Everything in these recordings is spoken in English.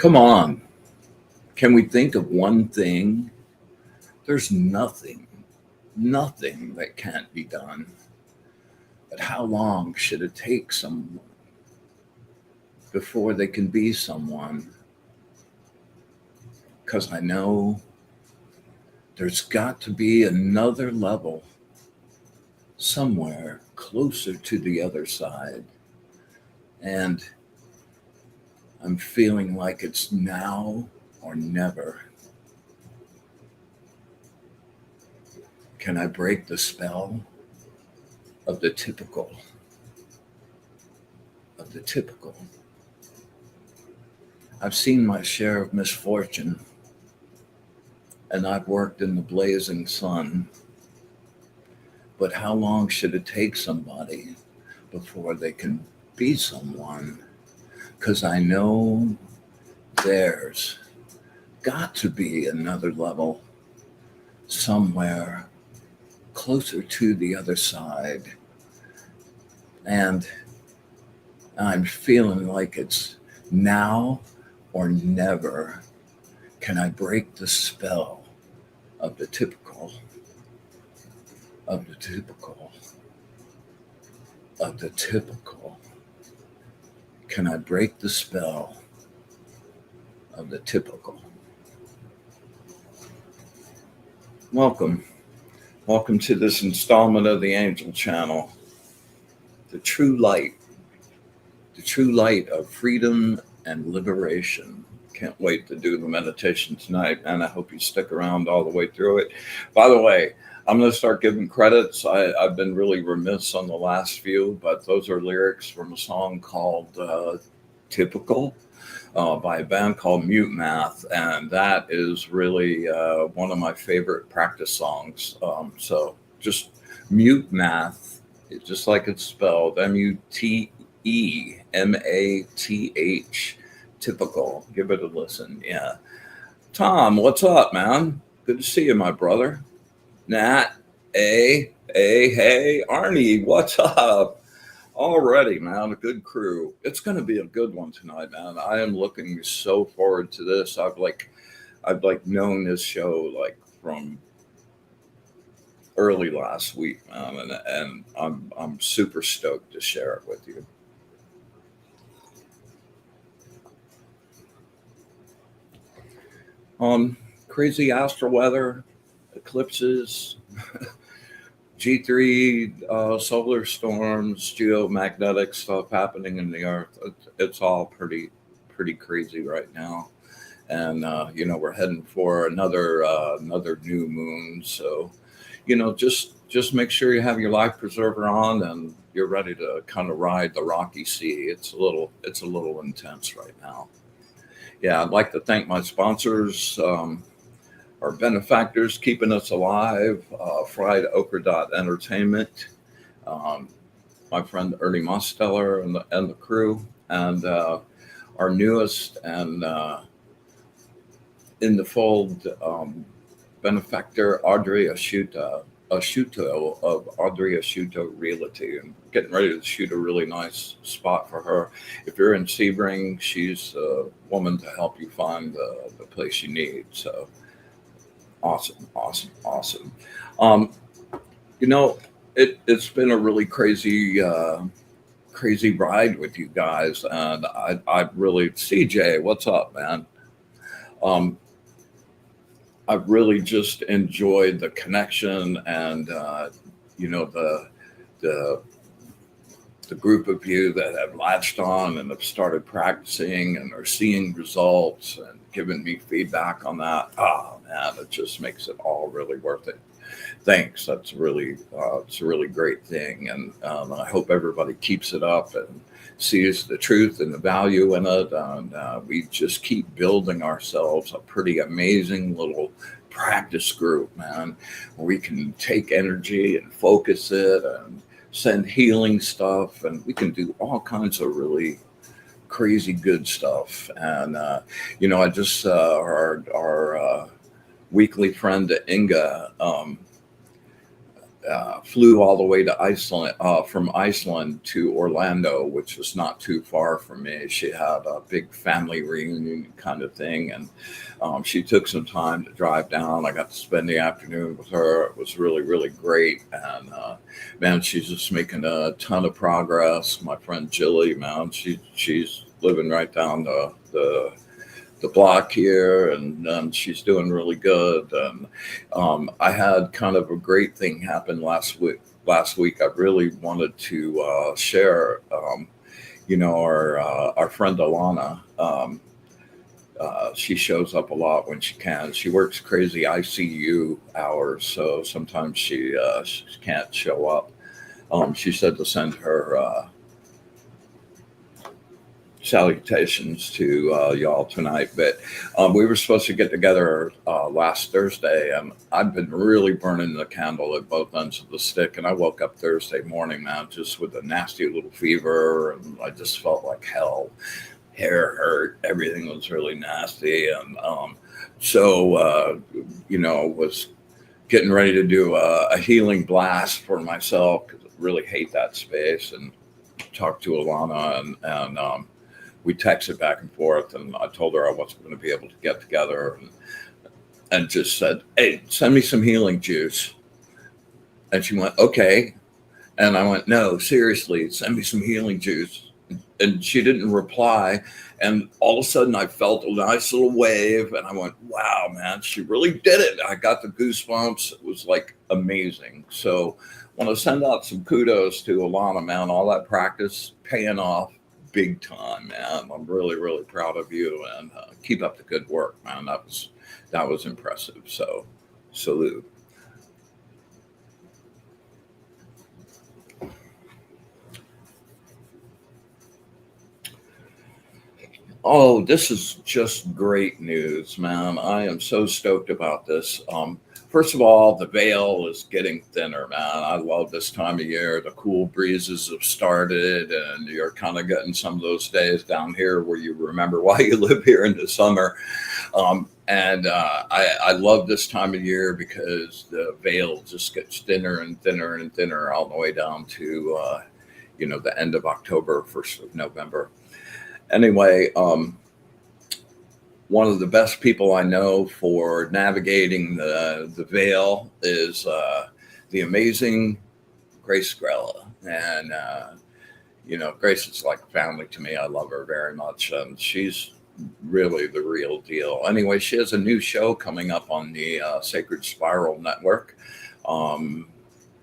Come on. Can we think of one thing? There's nothing that can't be done. But how long should it take someone before they can be someone? Because I know there's got to be another level somewhere closer to the other side. And I'm feeling like it's now or never. Can I break the spell of the typical? Of the typical. I've seen my share of misfortune, and I've worked in the blazing sun. But how long should it take somebody before they can be someone? Because I know there's got to be another level somewhere closer to the other side. And I'm feeling like it's now or never. Can I break the spell of the typical? Of the typical? Of the typical? Can I break the spell of the typical? Welcome to this installment of the Angel Channel, The True Light, the true light of freedom and liberation. Can't wait to do the meditation tonight, and I hope you stick around all the way through it. By the way, I'm going to start giving credits. I've been really remiss on the last few, but those are lyrics from a song called Typical by a band called Mute Math, and that is really one of my favorite practice songs. So just Mute Math, just like it's spelled, MUTEMATH, typical. Give it a listen. Yeah. Tom, what's up, man? Good to see you, my brother. Nat, hey, Arnie, what's up? Already, man, a good crew. It's going to be a good one tonight, man. I am looking so forward to this. I've known this show like from early last week, man, and I'm super stoked to share it with you. Crazy astral weather, eclipses, G3 solar storms, geomagnetic stuff happening in the earth. It's all pretty crazy right now, and we're heading for another new moon. So, just make sure you have your life preserver on and you're ready to kind of ride the rocky sea. It's a little intense right now. Yeah, I'd like to thank my sponsors. Our benefactors keeping us alive, Fried Ochre Entertainment, my friend Ernie Mosteller and the crew, and our newest and in the fold benefactor Audrey Asciutto of Audrey Asciutto Realty. And getting ready to shoot a really nice spot for her. If you're in Sebring, she's a woman to help you find the place you need. So awesome. It's been a really crazy ride with you guys, and I really, CJ, what's up, man? I've really just enjoyed the connection and the group of you that have latched on and have started practicing and are seeing results and giving me feedback on that. Oh man, it just makes it all really worth it. Thanks. That's really it's a really great thing, and I hope everybody keeps it up and sees the truth and the value in it. And we just keep building ourselves a pretty amazing little practice group, man, where we can take energy and focus it and send healing stuff, and we can do all kinds of really crazy good stuff. And I just our weekly friend Inga flew all the way to Iceland, from Iceland to Orlando, which was not too far from me. She had a big family reunion kind of thing, and she took some time to drive down. I got to spend the afternoon with her. It was really, really great. And man, she's just making a ton of progress. My friend Jilly, man, she's living right down the block here, and she's doing really good. And I had kind of a great thing happen last week. I really wanted to share. Our friend Alana. She shows up a lot when she can. She works crazy ICU hours, so sometimes she can't show up. She said to send her salutations to y'all tonight, but we were supposed to get together last Thursday, and I've been really burning the candle at both ends of the stick. And I woke up Thursday morning, man, just with a nasty little fever, and I just felt like hell. Hair hurt, everything was really nasty, and was getting ready to do a healing blast for myself, because I really hate that space, and talked to Alana, and we texted back and forth, and I told her I wasn't going to be able to get together, and just said, "Hey, send me some healing juice." And she went, "Okay." And I went, "No, seriously, send me some healing juice." And she didn't reply. And all of a sudden I felt a nice little wave, and I went, wow, man, she really did it. I got the goosebumps. It was like amazing. So I want to send out some kudos to Alana, man. All that practice paying off big time, man. I'm really, really proud of you, and keep up the good work, man. That was impressive. So salute. Oh, this is just great news, man. I am so stoked about this. First of all, the veil is getting thinner, man. I love this time of year. The cool breezes have started, and you're kind of getting some of those days down here where you remember why you live here in the summer. I love this time of year because the veil just gets thinner and thinner and thinner all the way down to, the end of October, 1st of November. Anyway, one of the best people I know for navigating the veil is the amazing Grace Grella. And, Grace is like family to me. I love her very much. And she's really the real deal. Anyway, she has a new show coming up on the Sacred Spiral Network.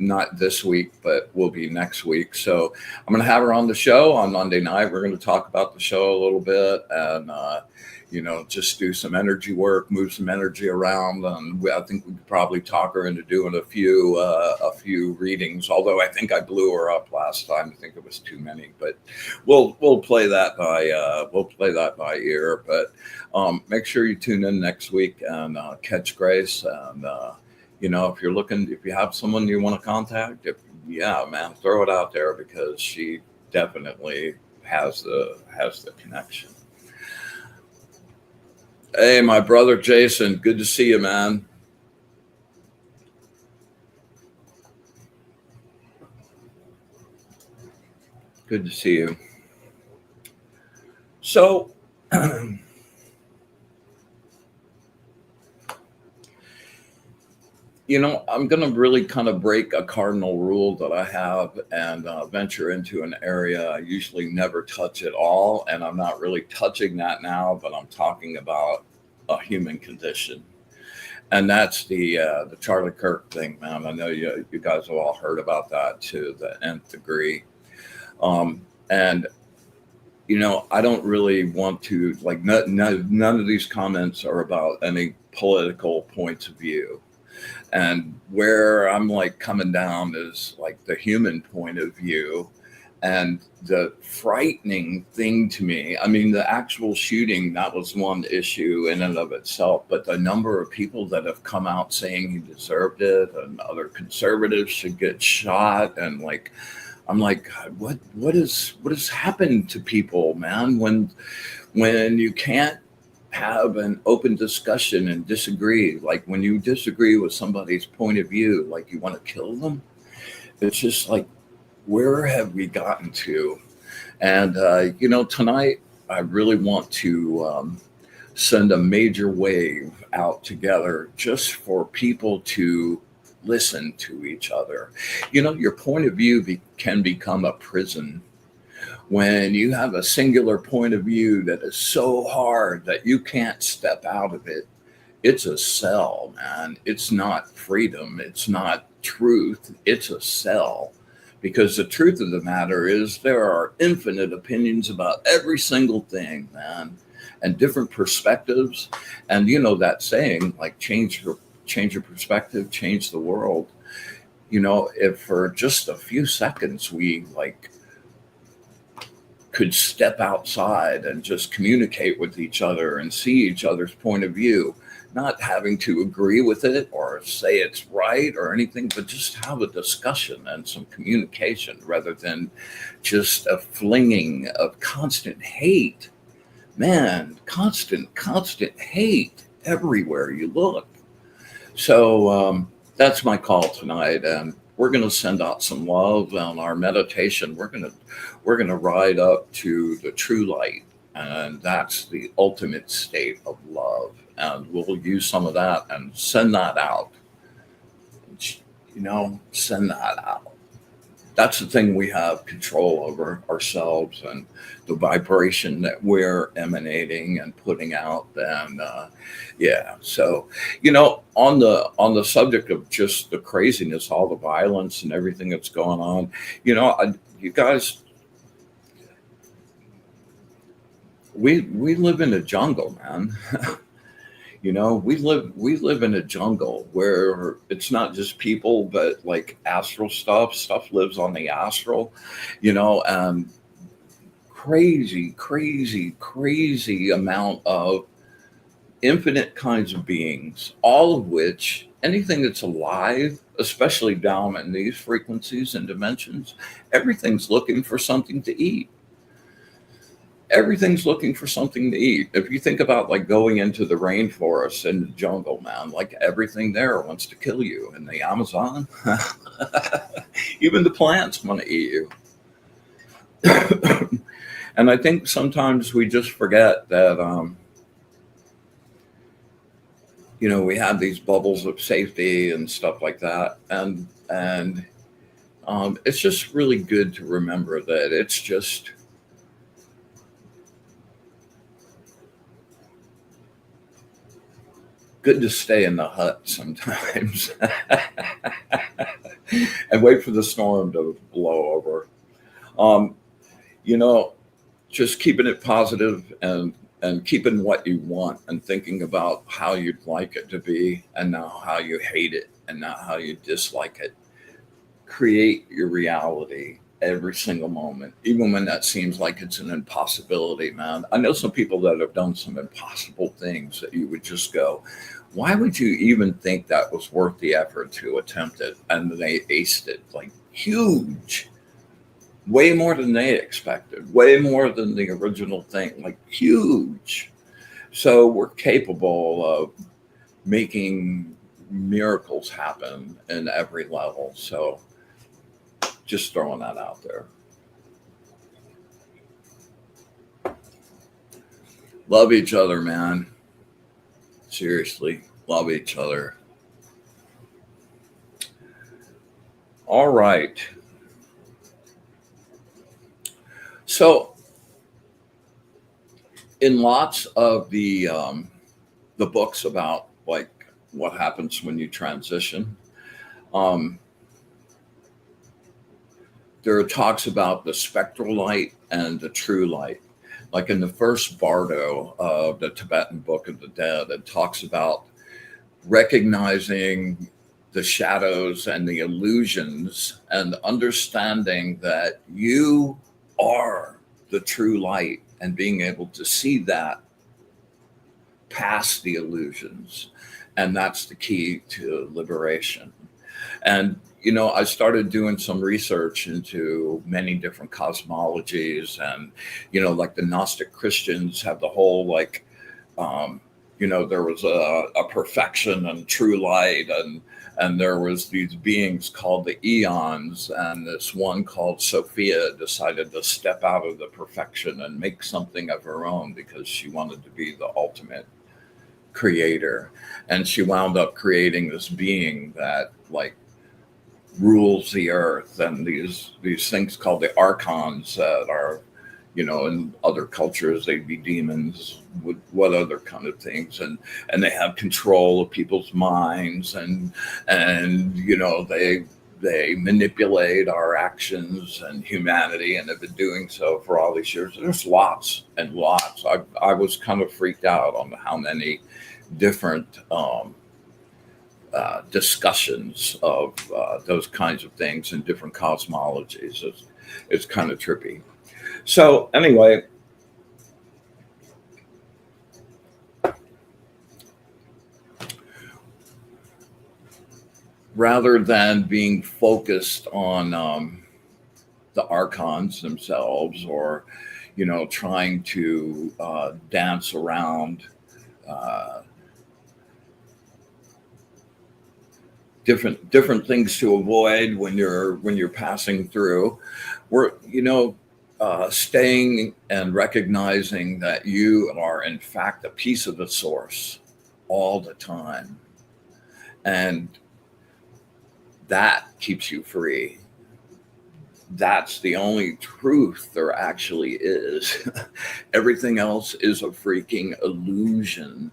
Not this week, but will be next week. So I'm going to have her on the show on Monday night. We're going to talk about the show a little bit, and just do some energy work, move some energy around. And I think we could probably talk her into doing a few readings. Although I think I blew her up last time. I think it was too many, but we'll play that by ear. But make sure you tune in next week and catch Grace. And if you have someone you want to contact, man, throw it out there, because she definitely has the connection. Hey, my brother Jason, good to see you, man. Good to see you. So, I'm going to really kind of break a cardinal rule that I have, and venture into an area I usually never touch at all. And I'm not really touching that now, but I'm talking about a human condition. And that's the Charlie Kirk thing, man. I know you guys have all heard about that to the nth degree. And I don't really want to, like, none of these comments are about any political points of view. And where I'm like coming down is like the human point of view. And the frightening thing to me, I mean, the actual shooting, that was one issue in and of itself, but the number of people that have come out saying he deserved it, and other conservatives should get shot. And like, I'm like, what has happened to people, man, when you can't have an open discussion and disagree? Like, when you disagree with somebody's point of view, like, you want to kill them. It's just like, where have we gotten to? And, tonight I really want to send a major wave out together just for people to listen to each other. Your point of view can become a prison when you have a singular point of view that is so hard that you can't step out of it. It's a cell, man. It's not freedom. It's not truth. It's a cell. Because the truth of the matter is, there are infinite opinions about every single thing, man, and different perspectives. And that saying, like, change your perspective, change the world. If for just a few seconds we like could step outside and just communicate with each other and see each other's point of view, not having to agree with it or say it's right or anything, but just have a discussion and some communication rather than just a flinging of constant hate. Man, constant hate everywhere you look. So that's my call tonight, and we're going to send out some love on our meditation. We're going to ride up to the true light, and that's the ultimate state of love. And we'll use some of that and send that out. Send that out. That's the thing we have control over, ourselves and the vibration that we're emanating and putting out. And yeah, so on the subject of just the craziness, all the violence and everything that's going on, you guys, we live in a jungle, man. We live in a jungle where it's not just people, but like astral stuff lives on the astral, and crazy amount of infinite kinds of beings, all of which, anything that's alive, especially down in these frequencies and dimensions, everything's looking for something to eat. Everything's looking for something to eat. If you think about like going into the rainforest and the jungle, man, like everything there wants to kill you. In the Amazon, even the plants want to eat you. And I think sometimes we just forget that, we have these bubbles of safety and stuff like that. And it's just really good to remember that it's just good to stay in the hut sometimes and wait for the storm to blow over. Um, just keeping it positive and keeping what you want and thinking about how you'd like it to be and now how you hate it and now how you dislike it. Create your reality every single moment, even when that seems like it's an impossibility, man. I know some people that have done some impossible things that you would just go, why would you even think that was worth the effort to attempt it? And they aced it, like huge, way more than they expected, way more than the original thing, like huge. So we're capable of making miracles happen in every level. So just throwing that out there. Love each other, man. Seriously, love each other. All right. So, in lots of the books about like what happens when you transition, there are talks about the spectral light and the true light. Like in the first Bardo of the Tibetan Book of the Dead, it talks about recognizing the shadows and the illusions and understanding that you are the true light and being able to see that past the illusions. And that's the key to liberation. And I started doing some research into many different cosmologies, and like the Gnostic Christians have the whole like there was a perfection and true light, and there was these beings called the eons, and this one called Sophia decided to step out of the perfection and make something of her own because she wanted to be the ultimate creator. And she wound up creating this being that like rules the earth, and these things called the archons that are, in other cultures they'd be demons, what other kind of things, and they have control of people's minds, and they manipulate our actions and humanity, and have been doing so for all these years. There's lots and lots. I was kind of freaked out on how many different discussions of those kinds of things in different cosmologies. It's kind of trippy. So anyway, rather than being focused on the archons themselves, or trying to dance around different things to avoid when you're passing through, we're staying and recognizing that you are in fact a piece of the source all the time, and that keeps you free. That's the only truth there actually is. Everything else is a freaking illusion.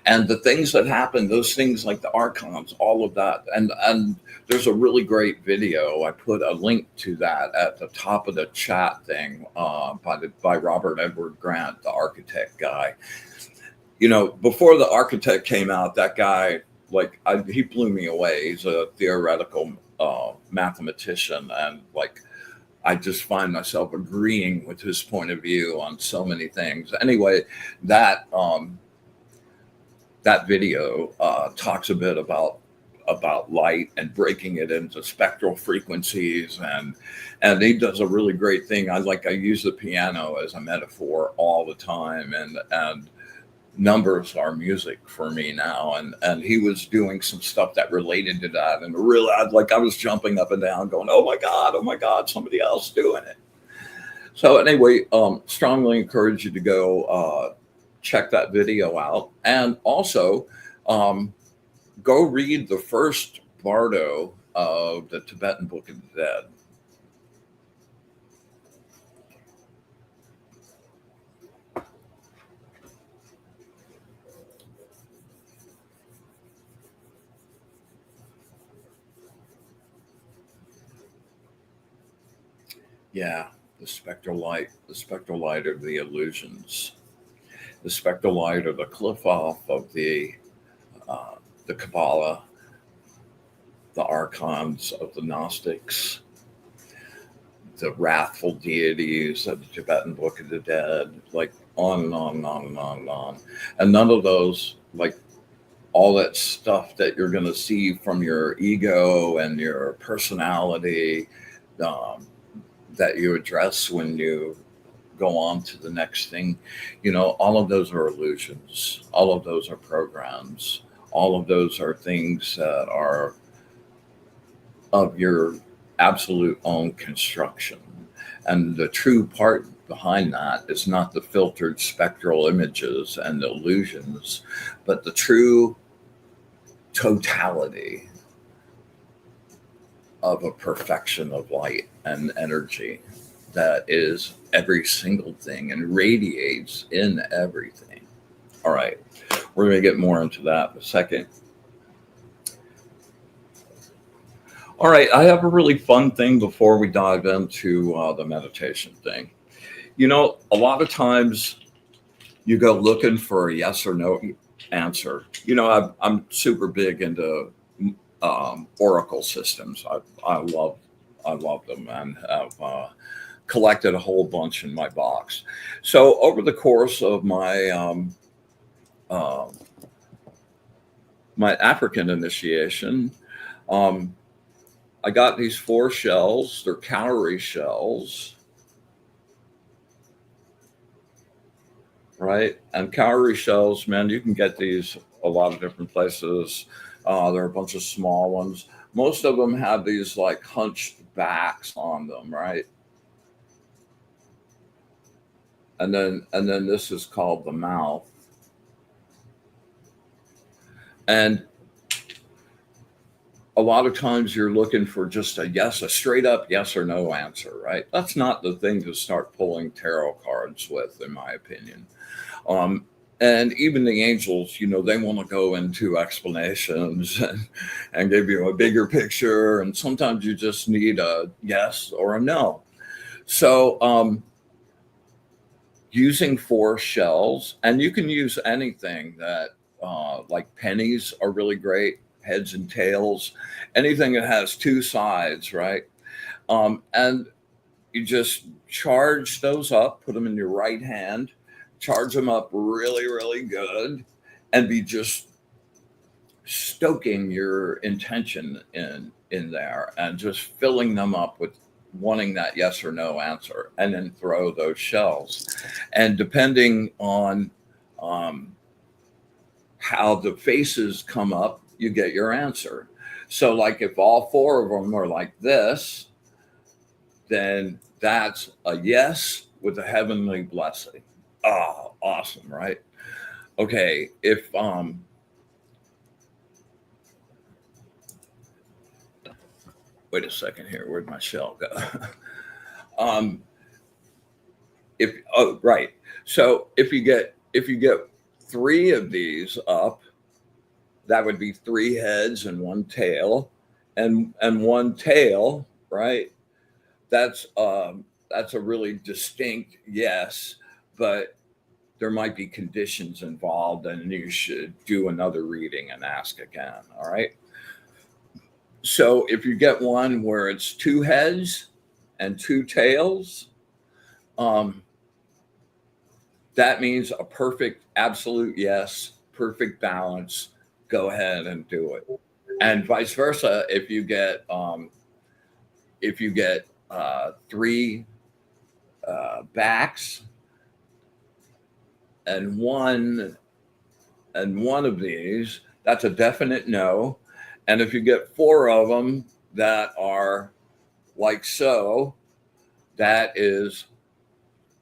And the things that happen, those things like the archons, all of that. And there's a really great video. I put a link to that at the top of the chat thing by Robert Edward Grant, the architect guy. Before the architect came out, that guy, he blew me away. He's a theoretical mathematician, and I just find myself agreeing with his point of view on so many things. Anyway, that video talks a bit about light and breaking it into spectral frequencies, and he does a really great thing. I use the piano as a metaphor all the time, and numbers are music for me now, and he was doing some stuff that related to that, and really I was jumping up and down going, oh my god, somebody else doing it. So anyway, strongly encourage you to go check that video out, and also go read the first bardo of the Tibetan Book of the Dead. Yeah, the spectral light of the illusions, the spectral light of the cliff off of the Kabbalah, the archons of the Gnostics, the wrathful deities of the Tibetan Book of the Dead, on and on and on and on and on. And none of those, all that stuff that you're going to see from your ego and your personality, that you address when you go on to the next thing, all of those are illusions. All of those are programs. All of those are things that are of your absolute own construction. And the true part behind that is not the filtered spectral images and illusions, but the true totality of a perfection of light and energy that is every single thing and radiates in everything. All right, we're going to get more into that in a second. All right, I have a really fun thing before we dive into the meditation thing. A lot of times you go looking for a yes or no answer. I'm super big into oracle systems. I love them, and have collected a whole bunch in my box. So over the course of my my African initiation, I got these 4 shells. They're cowrie shells. right? And cowrie shells, man, you can get these a lot of different places. There are a bunch of small ones. Most of them have these like hunched backs on them, right? And then this is called the mouth. And a lot of times you're looking for just a straight up yes or no answer, right? That's not the thing to start pulling tarot cards with, in my opinion. Um, and even the angels, they want to go into explanations and give you a bigger picture. And sometimes you just need a yes or a no. So, using four shells, and you can use anything that, like pennies are really great, heads and tails, anything that has two sides, right? And you just charge those up, put them in your right hand, charge them up really, really good, and be just stoking your intention in there and just filling them up with wanting that yes or no answer, and then throw those shells. And depending on um, how the faces come up, you get your answer. So, like if all four of them are like this, then that's a yes with a heavenly blessing. Oh, awesome, right? Okay, if wait a second here, where'd my shell go? um if oh right. So if you get three of these up, that would be three heads and one tail, and one tail, right? That's a really distinct yes, but there might be conditions involved, and you should do another reading and ask again. All right. So if you get one where it's two heads and two tails, um, that means a perfect, absolute yes, perfect balance. Go ahead and do it. And vice versa, if you get three backs and one of these, that's a definite no. And if you get four of them that are like so, that is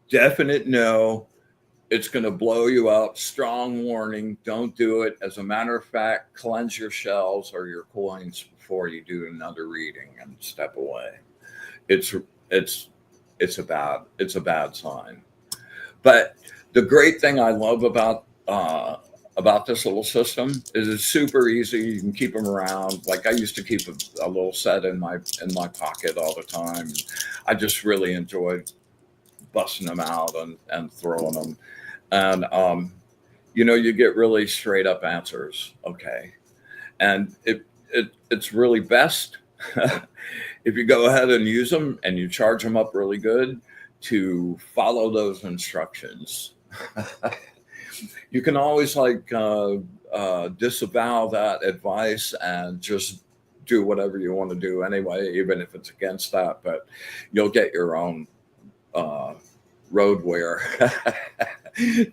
definite no. It's going to blow you up. Strong warning. Don't do it. As a matter of fact, cleanse your shells or your coins before you do another reading and step away. It's it's it's a bad sign. But the great thing I love about this little system is it's super easy. You can keep them around. Like I used to keep a little set in my pocket all the time. I just really enjoyed busting them out and throwing them. And you get really straight up answers. Okay, and it's really best if you go ahead and use them and you charge them up really good to follow those instructions. You can always disavow that advice and just do whatever you want to do anyway, even if it's against that. But you'll get your own roadware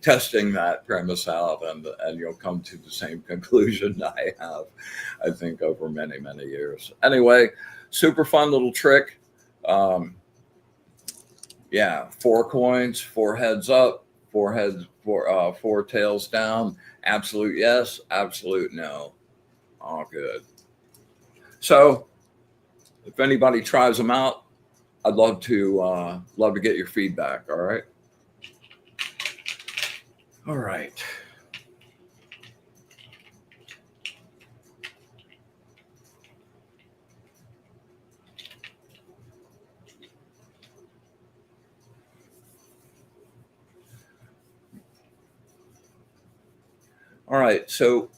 testing that premise out, and you'll come to the same conclusion I have, I think, over many, many years. Anyway, super fun little trick. Yeah, four coins, four heads up, four tails down. Absolute yes, absolute no. All good. So, if anybody tries them out, I'd love to get your feedback. All right. All right. All right. So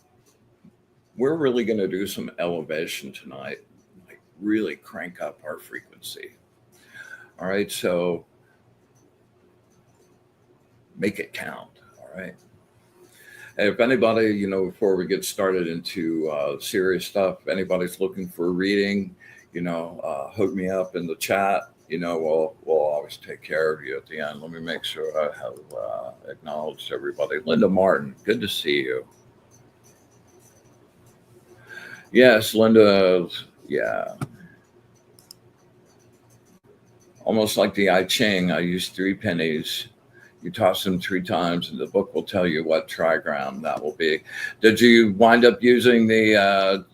we're really going to do some elevation tonight, like really crank up our frequency. All right. So make it count. All right. And if anybody, before we get started into serious stuff, if anybody's looking for a reading, hook me up in the chat. We'll always take care of you at the end. Let me make sure I have acknowledged everybody. Linda Martin, good to see you. Yes, Linda, yeah. Almost like the I Ching, I use 3 pennies. You toss them 3 times, and the book will tell you what trigram that will be. Did you wind up using the?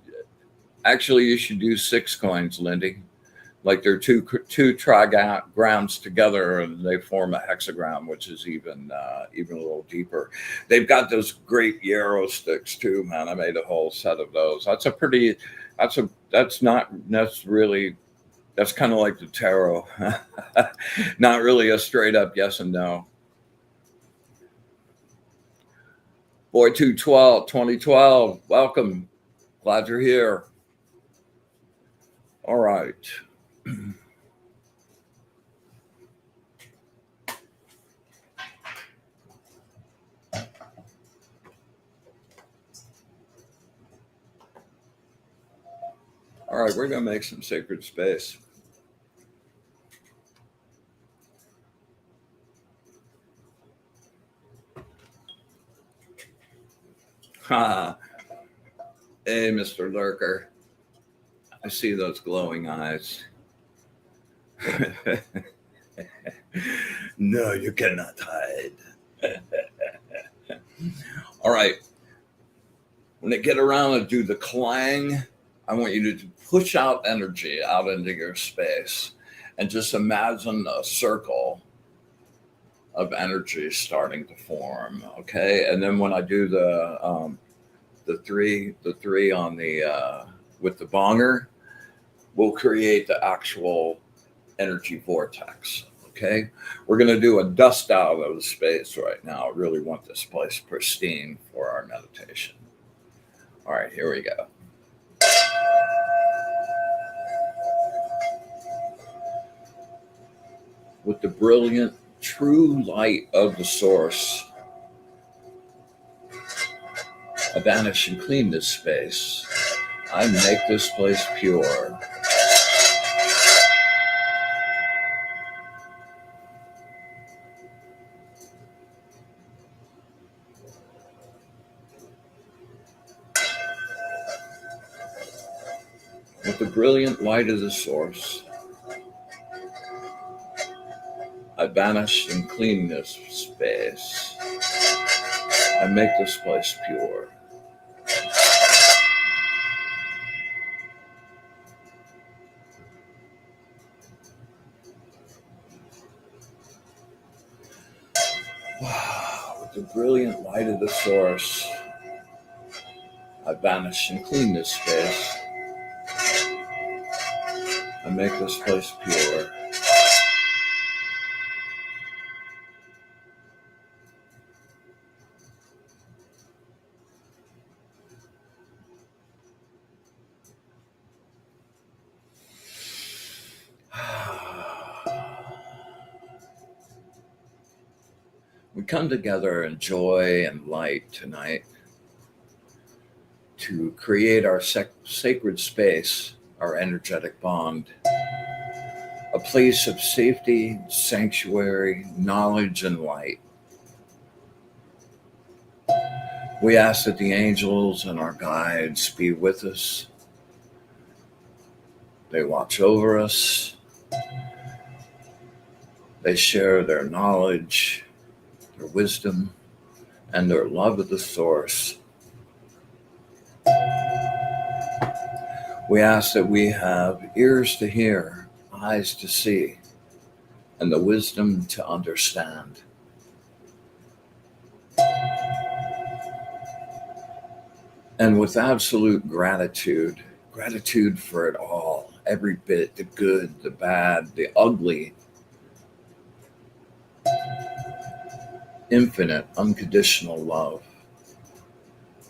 Actually, you should use 6 coins, Lindy. Like they're two trigrams together, and they form a hexagram, which is even a little deeper. They've got those great yarrow sticks too, man. I made a whole set of those. That's kind of like the tarot. Not really a straight up yes and no. Boy 212, 2012, welcome. Glad you're here. All right. All right, we're going to make some sacred space. Ha. Hey, Mr. Lurker. I see those glowing eyes. No, you cannot hide. All right. When they get around and do the clang, I want you to push out energy out into your space and just imagine a circle of energy starting to form. Okay. And then when I do the three on the with the bonger, we'll create the actual energy vortex. Okay, we're going to do a dust out of the space right now. I really want this place pristine for our meditation. All right, here we go. With the brilliant true light of the source, I banish and clean this space. I make this place pure. With the brilliant light of the source, I banish and clean this space. I make this place pure. Wow, with the brilliant light of the source, I banish and clean this space. I make this place pure. We come together in joy and light tonight to create our sacred space, our energetic bond, a place of safety, sanctuary, knowledge, and light. We ask that the angels and our guides be with us. They watch over us. They share their knowledge, their wisdom, and their love of the source. We ask that we have ears to hear, eyes to see, and the wisdom to understand. And with absolute gratitude for it all, every bit, the good, the bad, the ugly, infinite, unconditional love,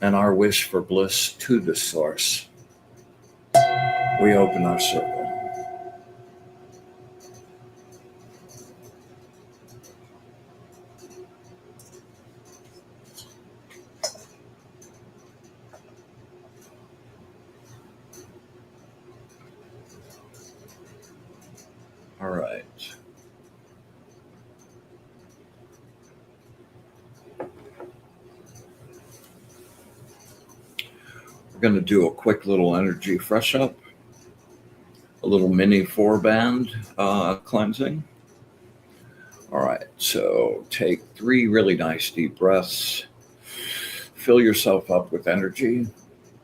and our wish for bliss to the source, we open our circle. All right. We're going to do a quick little energy fresh up, a little mini 4-band cleansing. All right, so take 3 really nice deep breaths. Fill yourself up with energy.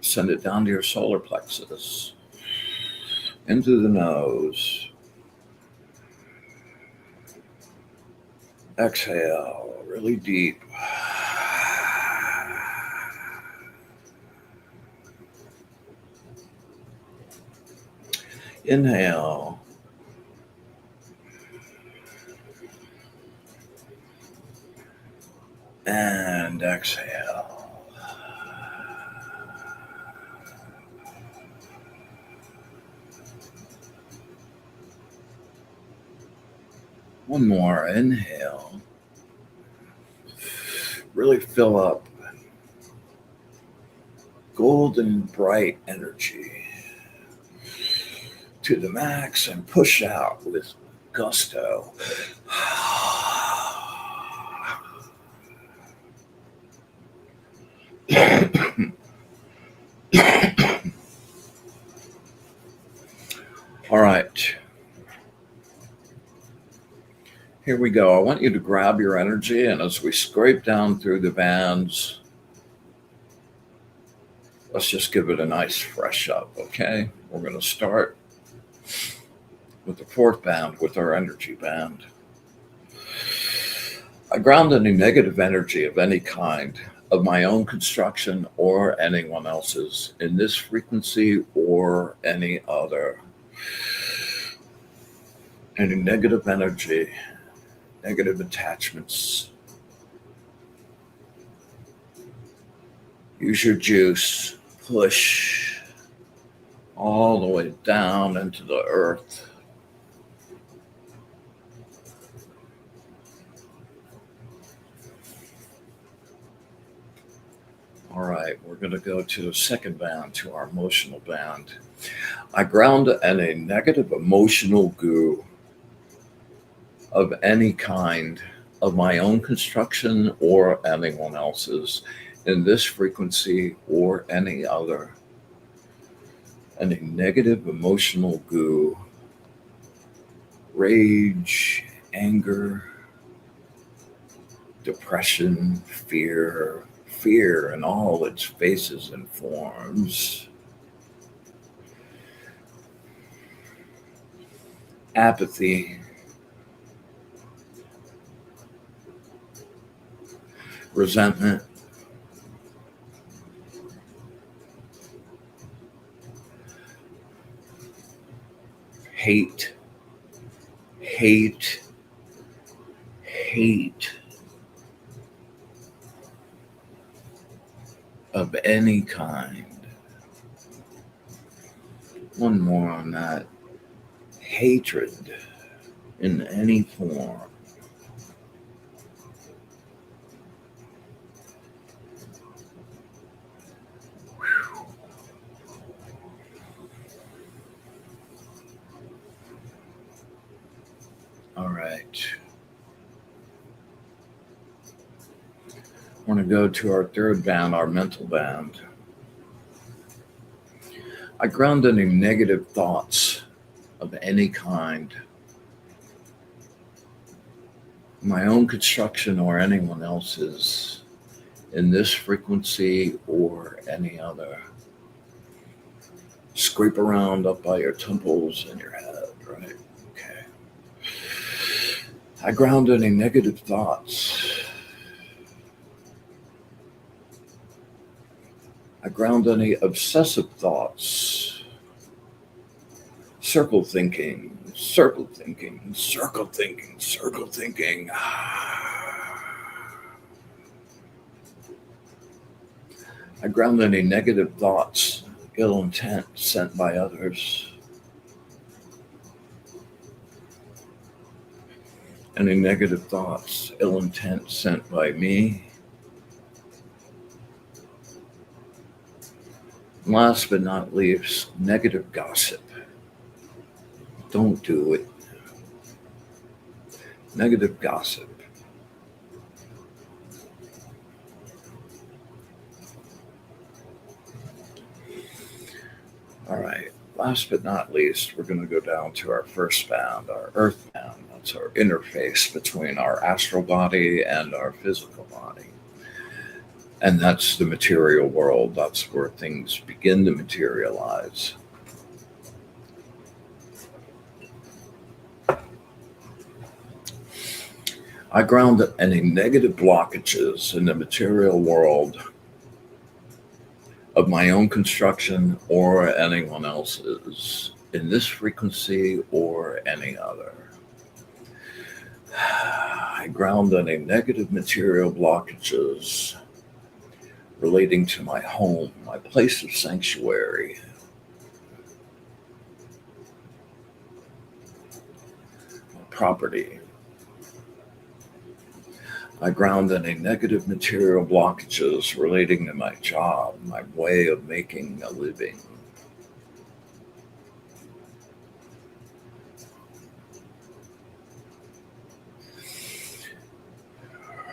Send it down to your solar plexus, into the nose. Exhale, really deep. Inhale. And exhale. One more. Inhale. Really fill up. Golden bright energy to the max and push out with gusto. All right. Here we go. I want you to grab your energy, and as we scrape down through the bands, let's just give it a nice fresh up, okay? We're going to start with the 4th band, with our energy band. I ground any negative energy of any kind, of my own construction or anyone else's, in this frequency or any other. Any negative energy, negative attachments. Use your juice, push all the way down into the earth. All right, we're going to go to the 2nd band, to our emotional band. I ground any negative emotional goo of any kind, of my own construction or anyone else's, in this frequency or any other. Any negative emotional goo, rage, anger, depression, fear in all its faces and forms, apathy, resentment, hate of any kind. One more on that. Hatred in any form. All right. We're going to go to our 3rd band, our mental band. I ground any negative thoughts of any kind, my own construction or anyone else's, in this frequency or any other. Scrape around up by your temples and your head, right? Okay. I ground any negative thoughts. I ground any obsessive thoughts. Circle thinking. I ground any negative thoughts, ill intent sent by others. Any negative thoughts, ill intent sent by me. Last but not least, negative gossip. Don't do it. Negative gossip. All right. Last but not least, we're going to go down to our first band, our earth band. That's our interface between our astral body and our physical body. And that's the material world. That's where things begin to materialize. I ground any negative blockages in the material world of my own construction or anyone else's in this frequency or any other. I ground any negative material blockages relating to my home, my place of sanctuary, my property. I ground any negative material blockages relating to my job, my way of making a living.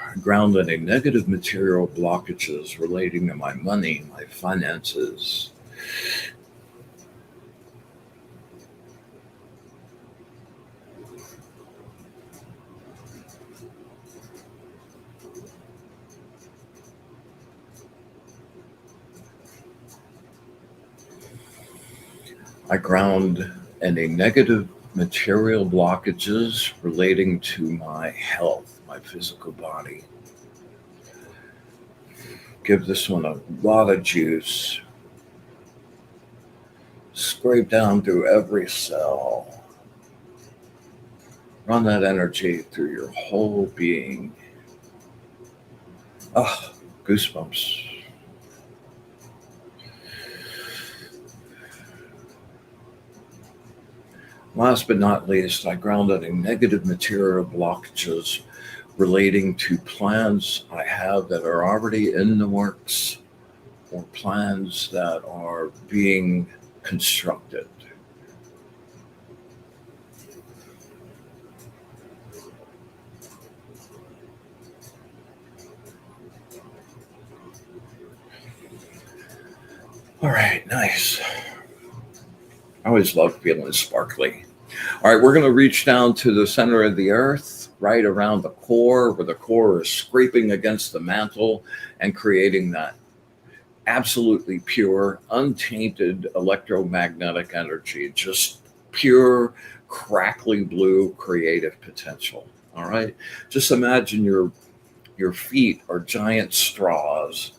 I ground any negative material blockages relating to my money, my finances. I ground any negative material blockages relating to my health, my physical body. Give this one a lot of juice. Scrape down through every cell. Run that energy through your whole being. Ah, goosebumps. Last but not least, I ground any negative material blockages relating to plans I have that are already in the works or plans that are being constructed. All right, nice. I always love feeling sparkly. All right, we're going to reach down to the center of the earth, right around the core, where the core is scraping against the mantle and creating that absolutely pure, untainted electromagnetic energy, just pure, crackly blue creative potential. All right, just imagine your feet are giant straws,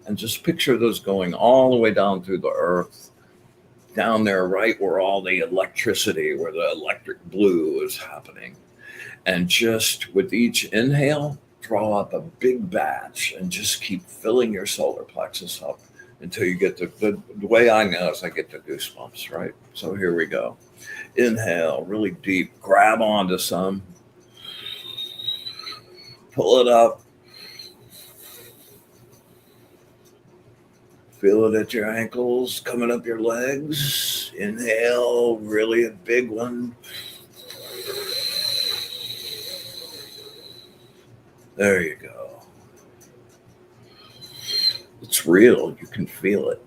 and just picture those going all the way down through the earth, down there, right where all the electricity, where the electric blue is happening. And just with each inhale, draw up a big batch and just keep filling your solar plexus up until you get the way I know is I get the goosebumps, right? So here we go. Inhale really deep, grab onto some, pull it up, feel it at your ankles, coming up your legs. Inhale, really a big one. There you go. It's real. You can feel it.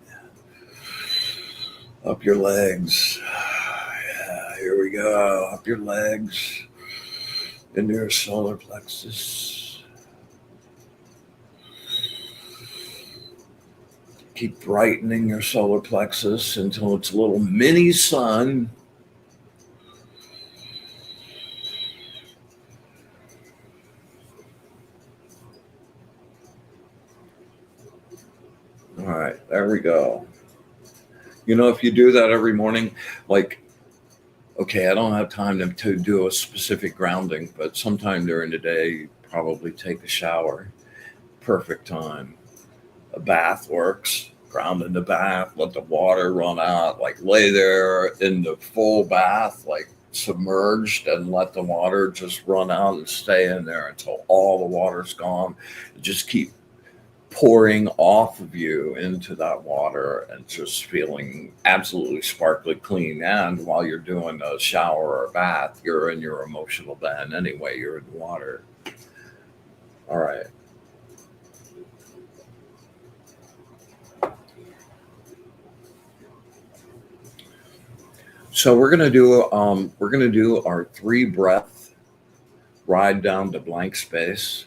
Up your legs. Yeah, here we go. Up your legs. Into your solar plexus. Keep brightening your solar plexus until it's a little mini sun. All right, there we go. You know, if you do that every morning, like, okay, I don't have time to do a specific grounding, but sometime during the day, probably take a shower. Perfect time. A bath works. Ground in the bath, let the water run out, like lay there in the full bath, like submerged, and let the water just run out and stay in there until all the water's gone. Just keep pouring off of you into that water and just feeling absolutely sparkly clean. And while you're doing a shower or a bath, you're in your emotional bed anyway, you're in the water. All right. So we're gonna do our 3 breath ride down to blank space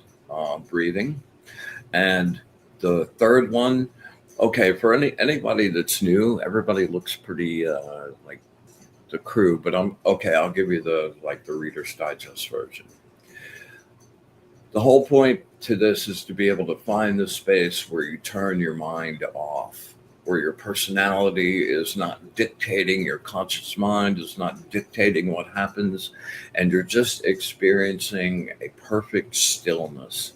breathing, and the third one. Okay, for anybody that's new, everybody looks pretty like the crew, but I'm okay. I'll give you the Reader's Digest version. The whole point to this is to be able to find the space where you turn your mind off, where your personality is not dictating, your conscious mind is not dictating what happens, and you're just experiencing a perfect stillness.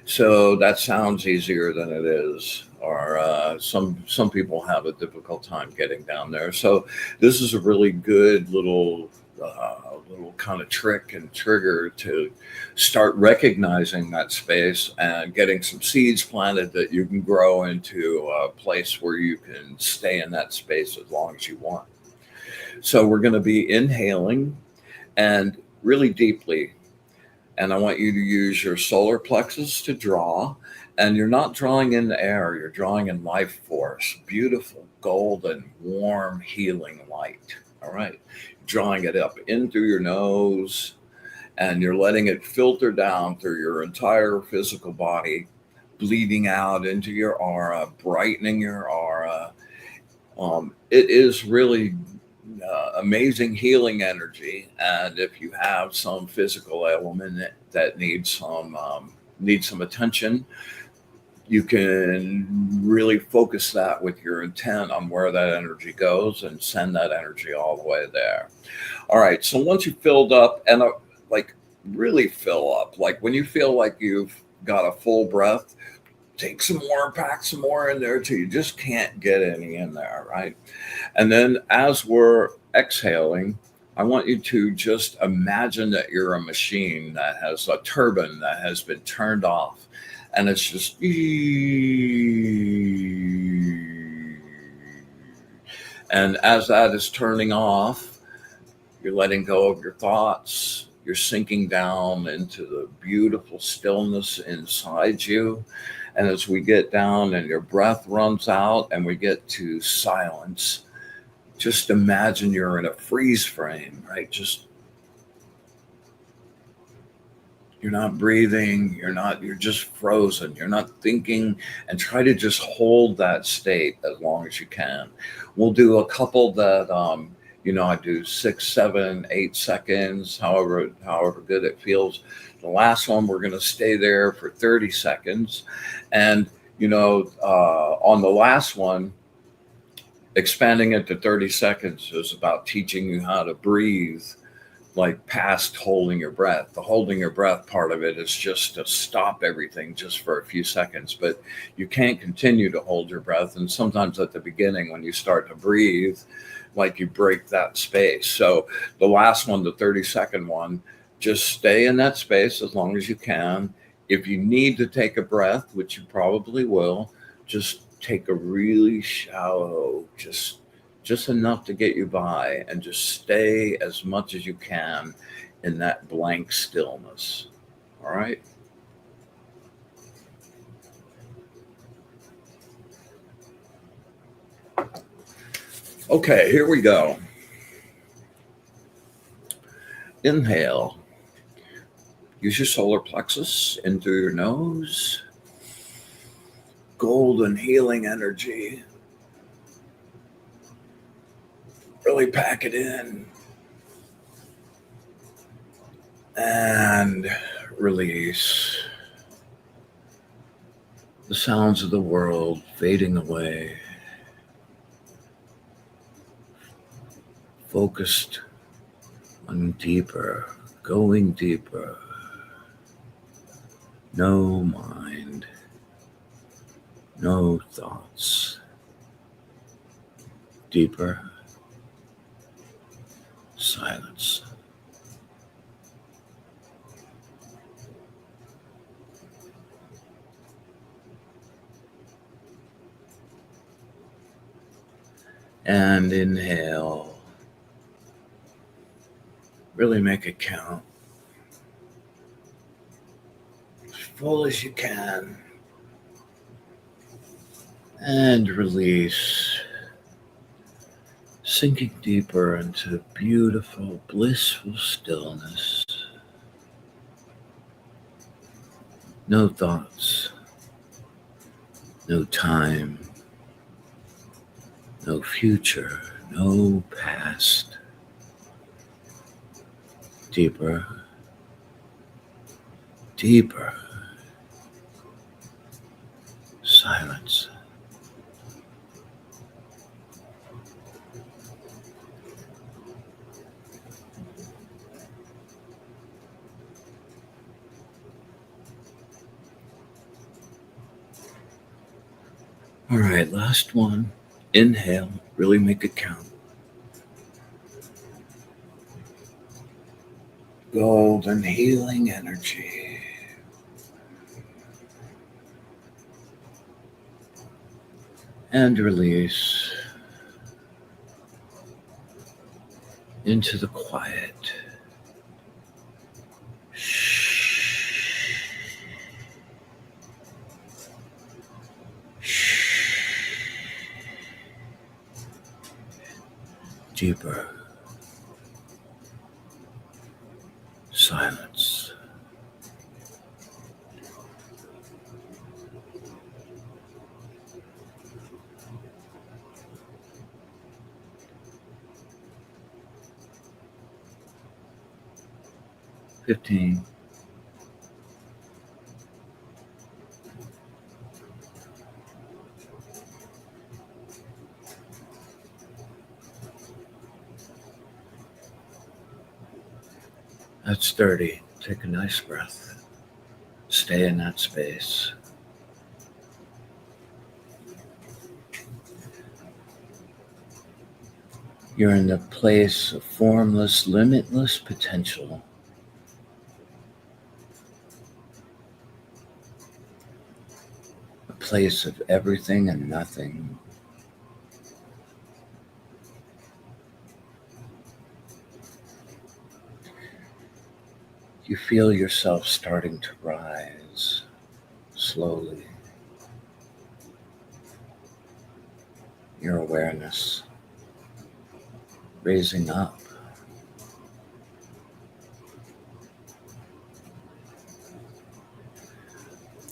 So that sounds easier than it is, or some people have a difficult time getting down there. So this is a really good little kind of trick and trigger to start recognizing that space and getting some seeds planted that you can grow into a place where you can stay in that space as long as you want. So we're going to be inhaling and really deeply, and I want you to use your solar plexus to draw. And you're not drawing in the air, you're drawing in life force, beautiful, golden, warm, healing light. All right. Drawing it up in through your nose, and you're letting it filter down through your entire physical body, bleeding out into your aura, brightening your aura. It is really amazing healing energy, and if you have some physical ailment that needs some attention, you can really focus that with your intent on where that energy goes and send that energy all the way there. All right, so once you filled up and like really fill up, like when you feel like you've got a full breath, take some more, pack some more in there till you just can't get any in there, right? And then as we're exhaling, I want you to just imagine that you're a machine that has a turbine that has been turned off, and it's just, and as that is turning off, you're letting go of your thoughts. You're sinking down into the beautiful stillness inside you. And as we get down and your breath runs out and we get to silence, just imagine you're in a freeze frame, right? You're not breathing, you're just frozen. You're not thinking, and try to just hold that state as long as you can. We'll do a couple that, I do 6, 7, 8 seconds, however good it feels. The last one, we're going to stay there for 30 seconds. And, on the last one, expanding it to 30 seconds is about teaching you how to breathe like past holding your breath. The holding your breath part of it is just to stop everything just for a few seconds, but you can't continue to hold your breath. And sometimes at the beginning, when you start to breathe, like you break that space. So the last one, the 30-second one, just stay in that space as long as you can. If you need to take a breath, which you probably will, just take a really shallow, just enough to get you by, and just stay as much as you can in that blank stillness. All right. Okay, here we go. Inhale. Use your solar plexus in through your nose. Golden healing energy. Really pack it in. And release. The sounds of the world fading away. Focused on deeper, going deeper. No mind, no thoughts. Deeper silence. And inhale. Really make it count. As full as you can. And release. sinking deeper into beautiful, blissful stillness. No thoughts, no time, no future, no past. Deeper, deeper silence. All right, last one. Inhale, really make it count. Golden healing energy. And release into the quiet. Shh. Shh. Deeper silence. $15. That's 30. Take a nice breath. Stay in that space. You're in the place of formless, limitless potential. A place of everything and nothing. You feel yourself starting to rise slowly. Your awareness raising up.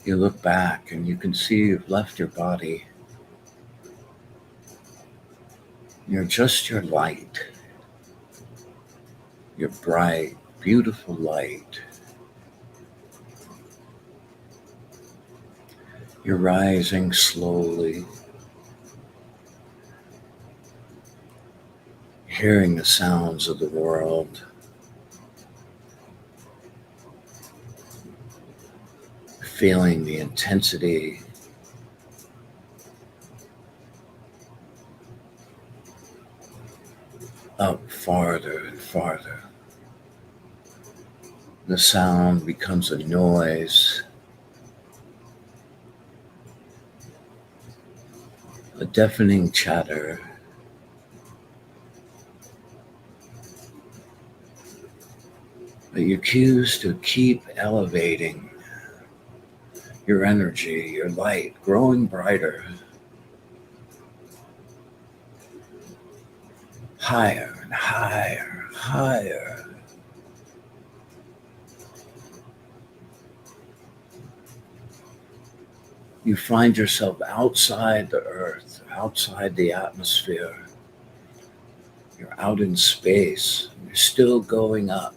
You look back and you can see you've left your body. You're just your light. Your bright, beautiful light. You're rising slowly. Hearing the sounds of the world. Feeling the intensity. Up farther and farther. The sound becomes a noise. A deafening chatter. But you're cues to keep elevating your energy, your light, growing brighter. Higher and higher, higher. You find yourself outside the earth, outside the atmosphere. You're out in space. You're still going up.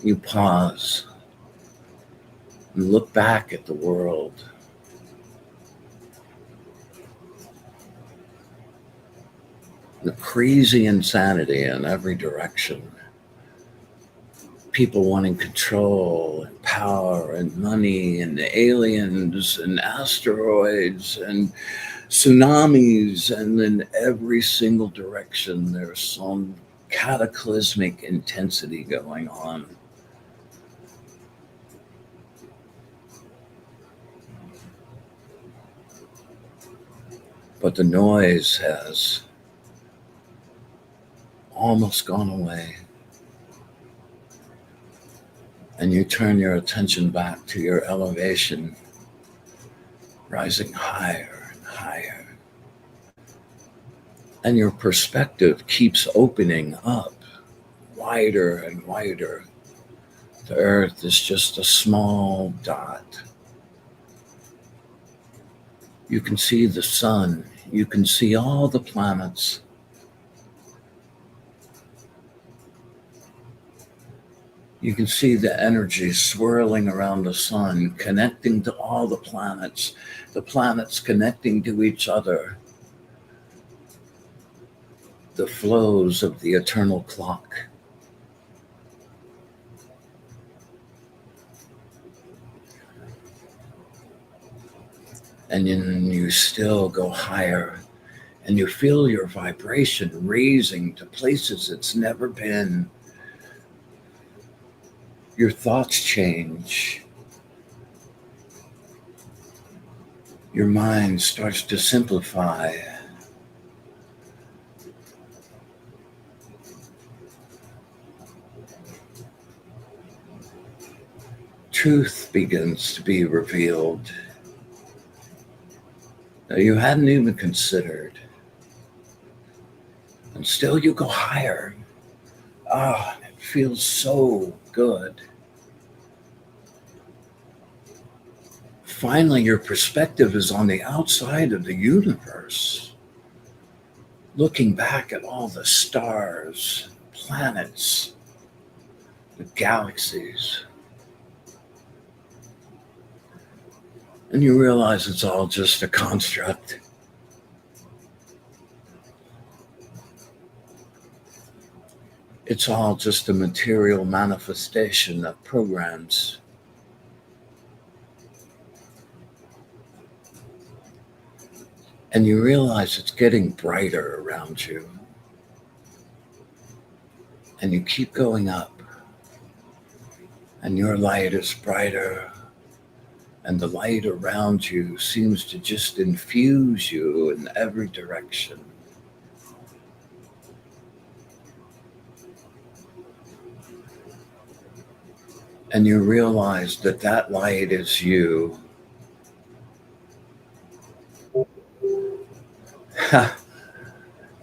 You pause and look back at the world. The crazy insanity in every direction. People wanting control and power and money and aliens and asteroids and tsunamis, and in every single direction there's some cataclysmic intensity going on. But the noise has almost gone away. And you turn your attention back to your elevation, rising higher and higher. And your perspective keeps opening up wider and wider. The earth is just a small dot. You can see the sun. You can see all the planets. You can see the energy swirling around the sun, connecting to all the planets connecting to each other. The flows of the eternal clock. And then you still go higher, and you feel your vibration raising to places it's never been. Your thoughts change. Your mind starts to simplify. Truth begins to be revealed that you hadn't even considered. And still you go higher. It feels so good. Finally, your perspective is on the outside of the universe, looking back at all the stars, planets, the galaxies. And you realize it's all just a construct. It's all just a material manifestation of programs. And you realize it's getting brighter around you. And you keep going up. And your light is brighter. And the light around you seems to just infuse you in every direction. And you realize that that light is you.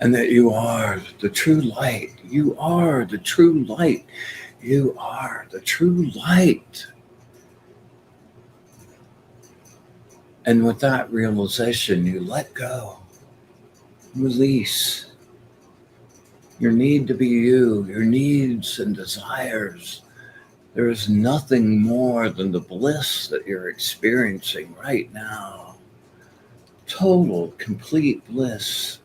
And that you are the true light. You are the true light. You are the true light. And with that realization, you let go, release your need to be you, your needs and desires. There is nothing more than the bliss that you're experiencing right now. Total, complete bliss.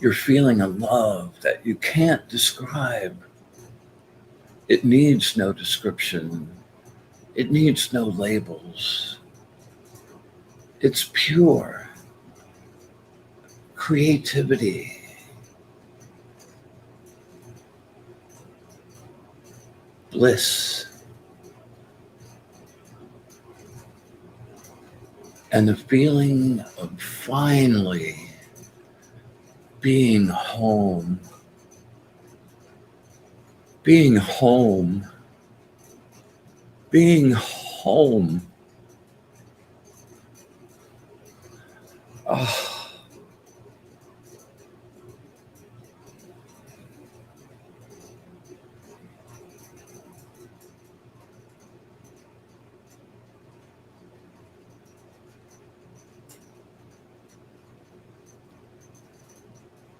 You're feeling a love that you can't describe. It needs no description. It needs no labels. It's pure creativity. Bliss. And the feeling of finally being home. Being home. Being home. Oh.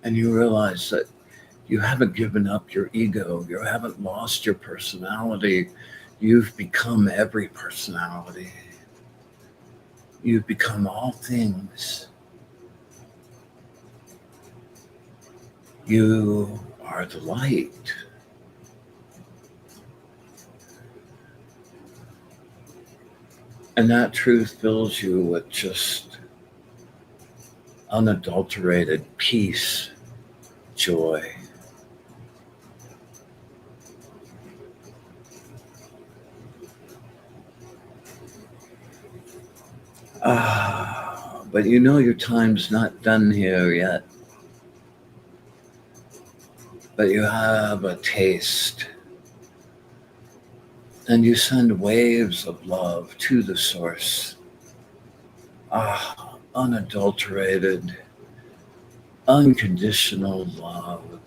And you realize that you haven't given up your ego. You haven't lost your personality. You've become every personality. You've become all things. You are the light. And that truth fills you with just unadulterated peace, joy. But you know your time's not done here yet. but you have a taste, and you send waves of love to the source. Unadulterated, unconditional love.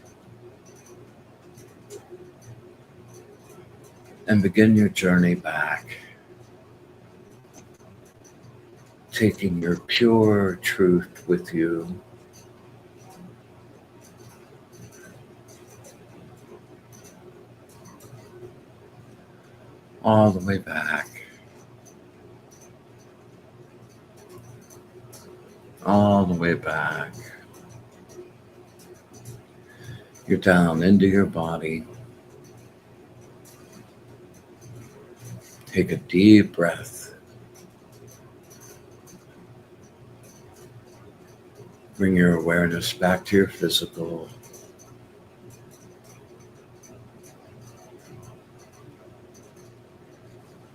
And begin your journey back, taking your pure truth with you. All the way back. All the way back. You're down into your body. Take a deep breath. Bring your awareness back to your physical.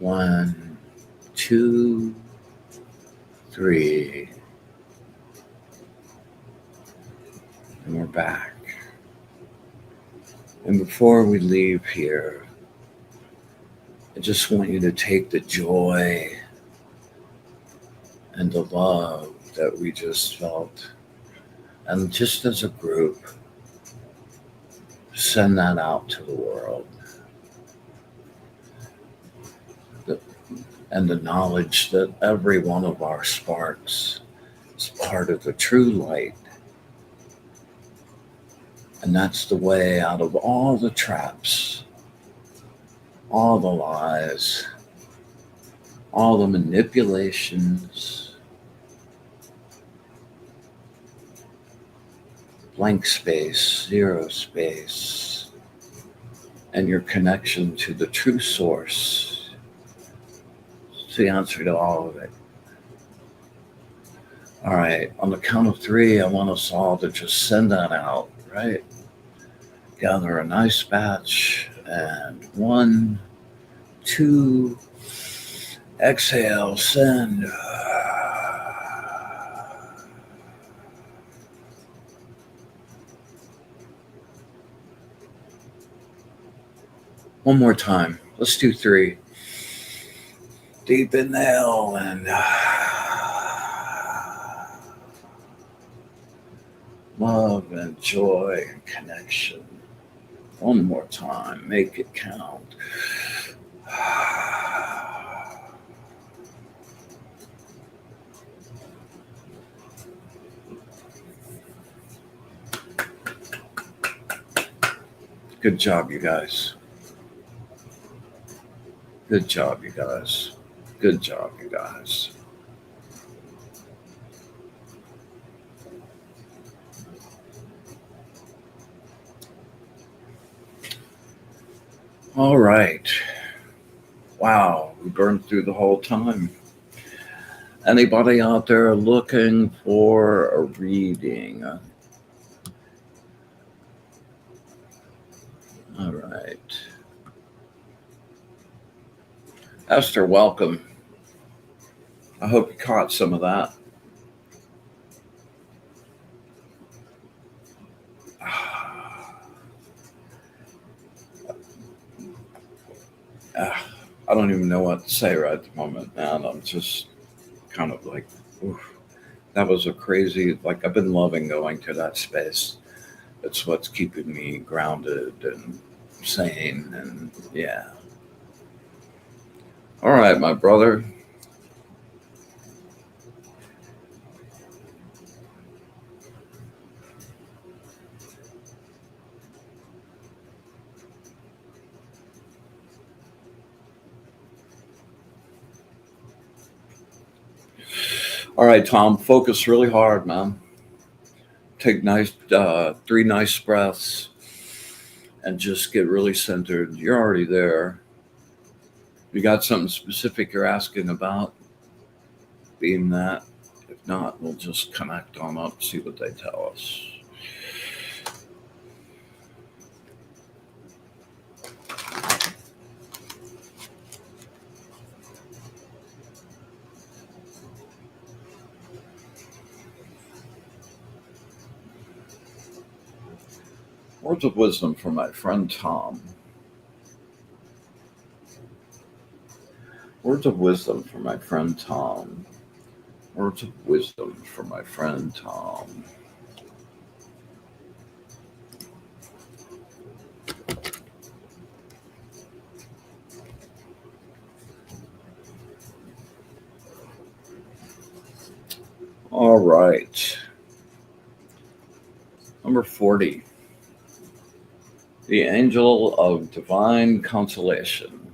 One, two, three. And we're back. And before we leave here, I just want you to take the joy and the love that we just felt, and just as a group, send that out to the world. And the knowledge that every one of our sparks is part of the true light. And that's the way out of all the traps, all the lies, all the manipulations, blank space, zero space, and your connection to the true source. It's the answer to all of it. All right, on the count of three, I want us all to just send that out, right? Gather a nice batch, and 1, 2, exhale, send. One more time. Let's do 3. Deep inhale and love and joy and connection. One more time. Make it count. Good job, you guys. Good job, you guys. Good job, you guys. All right. Wow, we burned through the whole time. Anybody out there looking for a reading? All right. Esther, welcome. I hope you caught some of that. I don't even know what to say right at the moment, man. I'm just kind of like, oof. That was a crazy, like, I've been loving going to that space. It's what's keeping me grounded and sane, and yeah. All right, my brother. All right, Tom, focus really hard, man. Take 3 nice breaths and just get really centered. You're already there. You got something specific you're asking about? Beam that. If not, we'll just connect on up, see what they tell us. Words of wisdom from my friend Tom. Words of wisdom from my friend Tom. Words of wisdom from my friend Tom. All right. Number 40. The angel of divine consolation.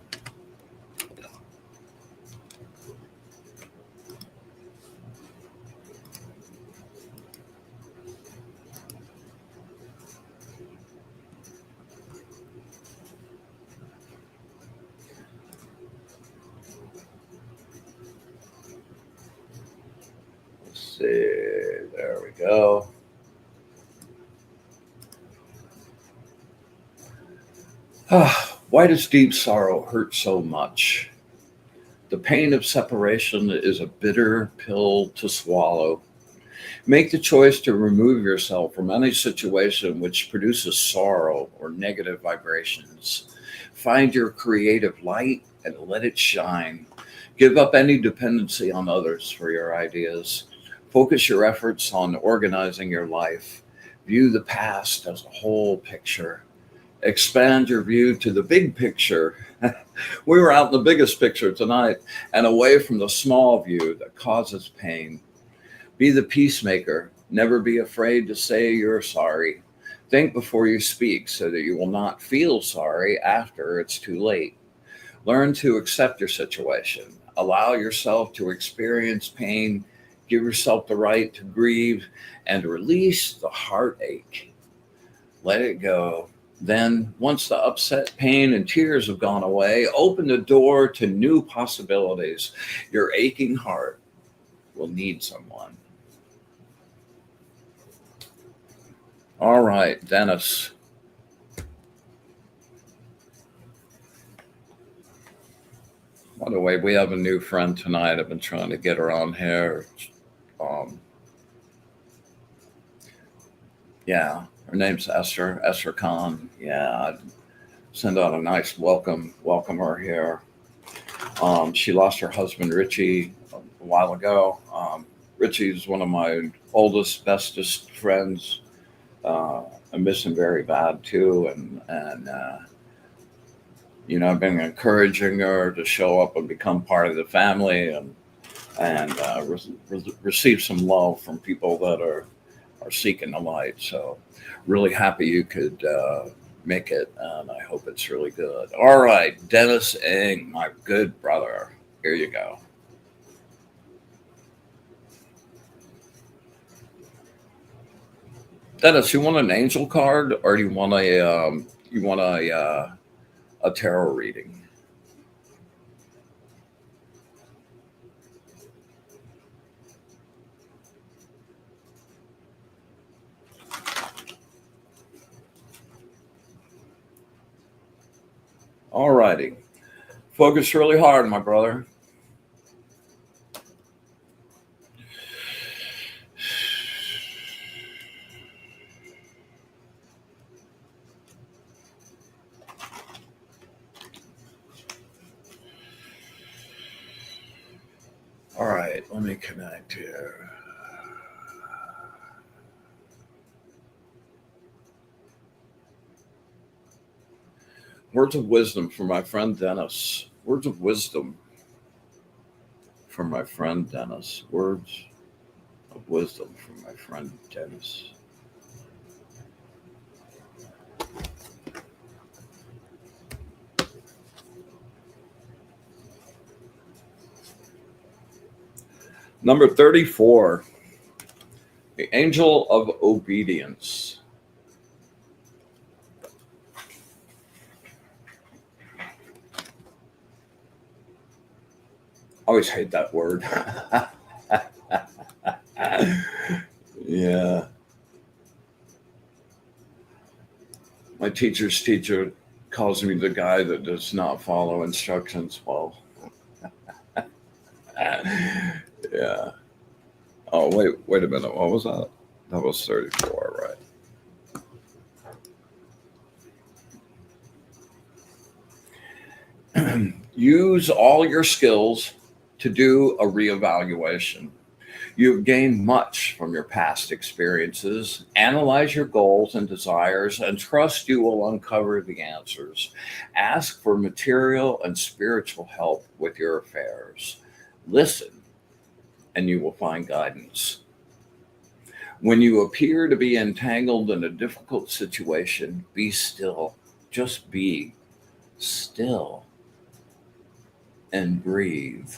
Let's see. There we go. Why does deep sorrow hurt so much? The pain of separation is a bitter pill to swallow. Make the choice to remove yourself from any situation which produces sorrow or negative vibrations. Find your creative light and let it shine. Give up any dependency on others for your ideas. Focus your efforts on organizing your life. View the past as a whole picture. Expand your view to the big picture. We were out in the biggest picture tonight and away from the small view that causes pain. Be the peacemaker. Never be afraid to say you're sorry. Think before you speak so that you will not feel sorry after it's too late. Learn to accept your situation. Allow yourself to experience pain. Give yourself the right to grieve and release the heartache. Let it go. Then, once the upset, pain, and tears have gone away, open the door to new possibilities. Your aching heart will need someone. All right, Dennis. By the way, we have a new friend tonight. I've been trying to get her on here. Um, yeah, her name's Esther Khan. Yeah, I'd send out a nice welcome her here. She lost her husband, Richie, a while ago. Richie's one of my oldest, bestest friends. I miss him very bad too, and I've been encouraging her to show up and become part of the family, and receive some love from people that are seeking the light. So, really happy you could make it, and I hope it's really good. All right, Dennis Ng, my good brother. Here you go. Dennis, you want an angel card, or do you want a tarot reading? All righty. Focus really hard, my brother. All right, let me connect here. Words of wisdom from my friend Dennis. Words of wisdom from my friend Dennis. Words of wisdom from my friend Dennis. Number 34, the angel of obedience. I always hate that word. Yeah. My teacher's teacher calls me the guy that does not follow instructions well. Yeah. Oh, wait a minute. What was that? That was 34, right? Use all your skills to do a reevaluation. You've gained much from your past experiences. Analyze your goals and desires and trust you will uncover the answers. Ask for material and spiritual help with your affairs. Listen, and you will find guidance. When you appear to be entangled in a difficult situation, be still. Just be still and breathe.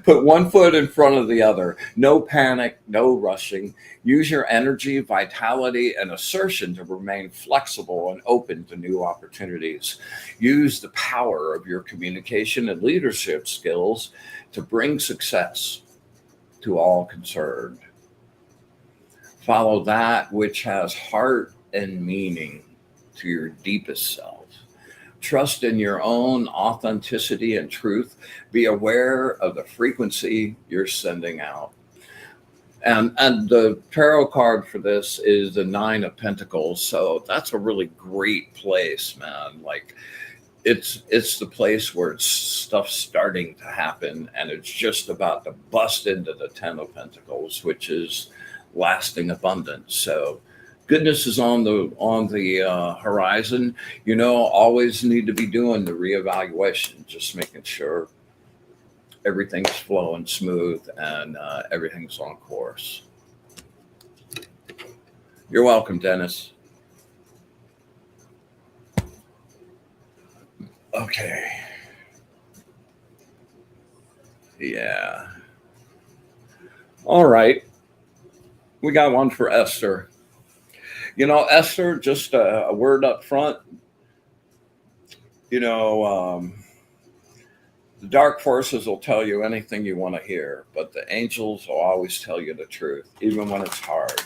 Put one foot in front of the other. No panic, no rushing. Use your energy, vitality, and assertion to remain flexible and open to new opportunities. Use the power of your communication and leadership skills to bring success to all concerned. Follow that which has heart and meaning to your deepest self. Trust in your own authenticity and truth. Be aware of the frequency you're sending out. And the tarot card for this is the Nine of Pentacles. So that's a really great place, man. Like it's the place where stuff's starting to happen, and it's just about to bust into the Ten of Pentacles, which is lasting abundance. So goodness is on the horizon. Always need to be doing the reevaluation, just making sure everything's flowing smooth and everything's on course. You're welcome, Dennis. Okay. Yeah. All right. We got one for Esther. Esther, just a word up front. The dark forces will tell you anything you want to hear, but the angels will always tell you the truth, even when it's hard.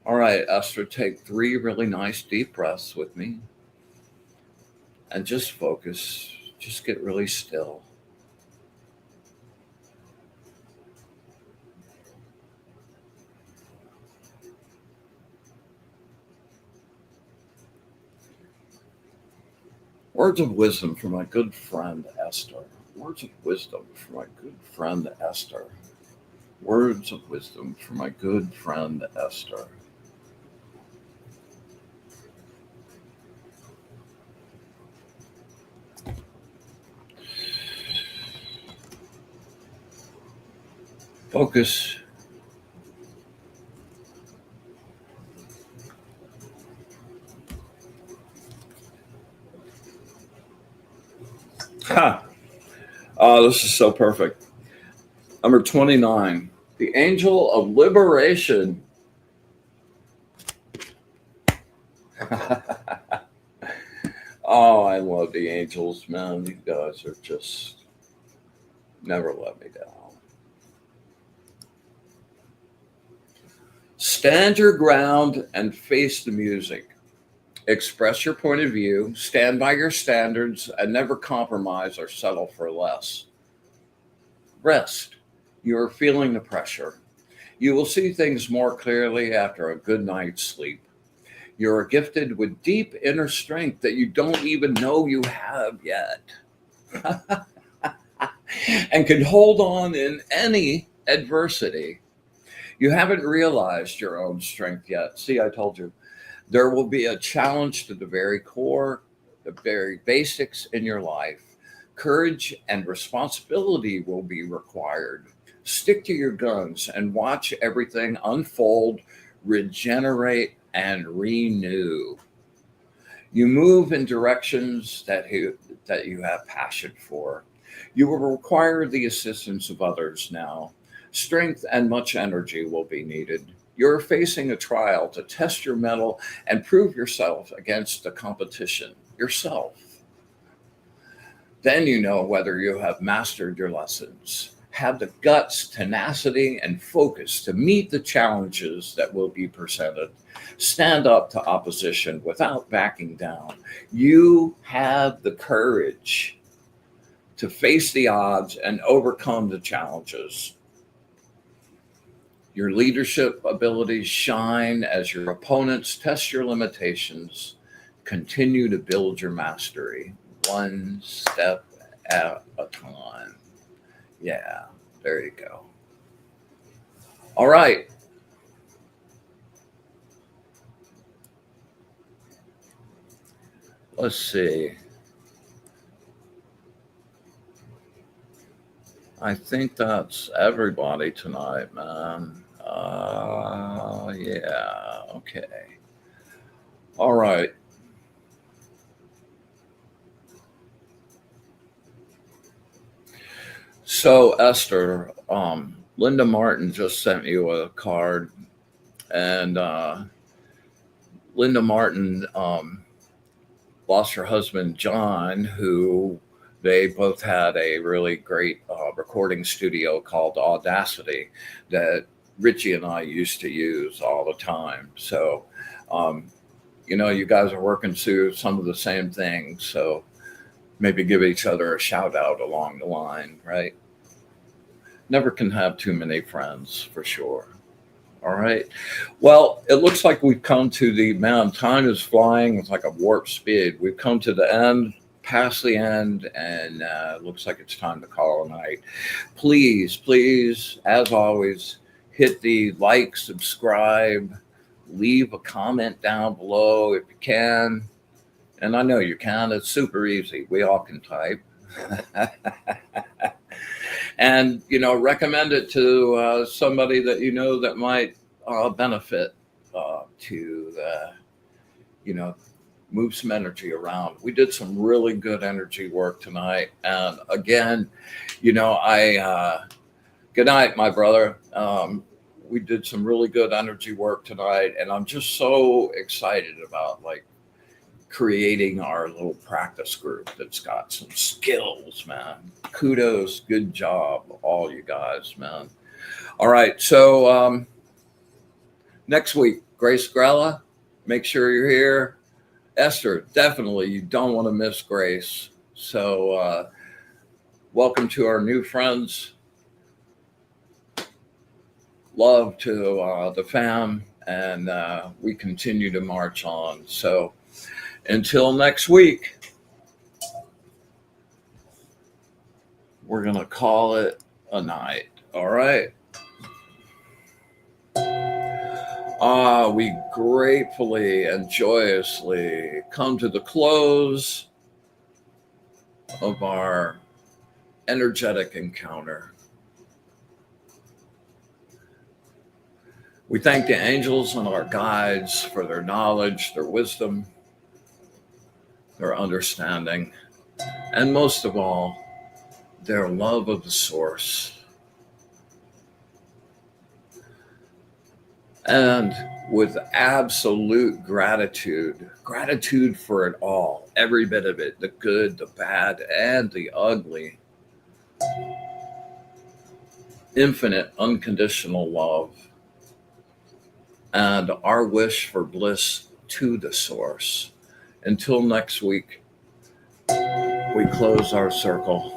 All right, Esther, take 3 really nice deep breaths with me and just focus. Just get really still. Words of wisdom for my good friend Esther. Words of wisdom for my good friend Esther. Words of wisdom for my good friend Esther. Focus. Oh, this is so perfect. Number 29, the angel of liberation. Oh, I love the angels, man. These guys are just never let me down. Stand your ground and face the music. Express your point of view, stand by your standards, and never compromise or settle for less. Rest. You are feeling the pressure. You will see things more clearly after a good night's sleep. You are gifted with deep inner strength that you don't even know you have yet. And can hold on in any adversity. You haven't realized your own strength yet. See, I told you. There will be a challenge to the very core, the very basics in your life. Courage and responsibility will be required. Stick to your guns and watch everything unfold, regenerate, and renew. You move in directions that you have passion for. You will require the assistance of others now. Strength and much energy will be needed. You're facing a trial to test your mettle and prove yourself against the competition, yourself. Then you know whether you have mastered your lessons. Have the guts, tenacity, and focus to meet the challenges that will be presented. Stand up to opposition without backing down. You have the courage to face the odds and overcome the challenges. Your leadership abilities shine as your opponents test your limitations. Continue to build your mastery, one step at a time. Yeah, there you go. All right. Let's see. I think that's everybody tonight, man. Yeah, okay. All right. So, Esther, Linda Martin just sent you a card, and Linda Martin lost her husband, John, who they both had a really great recording studio called Audacity that Richie and I used to use all the time. So, you guys are working through some of the same things. So maybe give each other a shout out along the line, right? Never can have too many friends, for sure. All right. Well, it looks like we've come to time is flying. It's like a warp speed. We've come to the end, past the end, and it looks like it's time to call a night. Please, as always, hit the like, subscribe, leave a comment down below if you can. And I know you can. It's super easy. We all can type. And, recommend it to somebody that that might benefit to, move some energy around. We did some really good energy work tonight. And again, good night, my brother. We did some really good energy work tonight. And I'm just so excited about creating our little practice group that's got some skills, man. Kudos, good job, all you guys, man. All right, so next week, Grace Grella, make sure you're here. Esther, definitely, you don't want to miss Grace. So welcome to our new friends. Love to the fam, and we continue to march on. So until next week, we're going to call it a night. All right. We gratefully and joyously come to the close of our energetic encounter. We thank the angels and our guides for their knowledge, their wisdom, their understanding, and most of all, their love of the source. And with absolute gratitude for it all, every bit of it, the good, the bad, and the ugly, infinite, unconditional love, and our wish for bliss to the source. Until next week, we close our circle.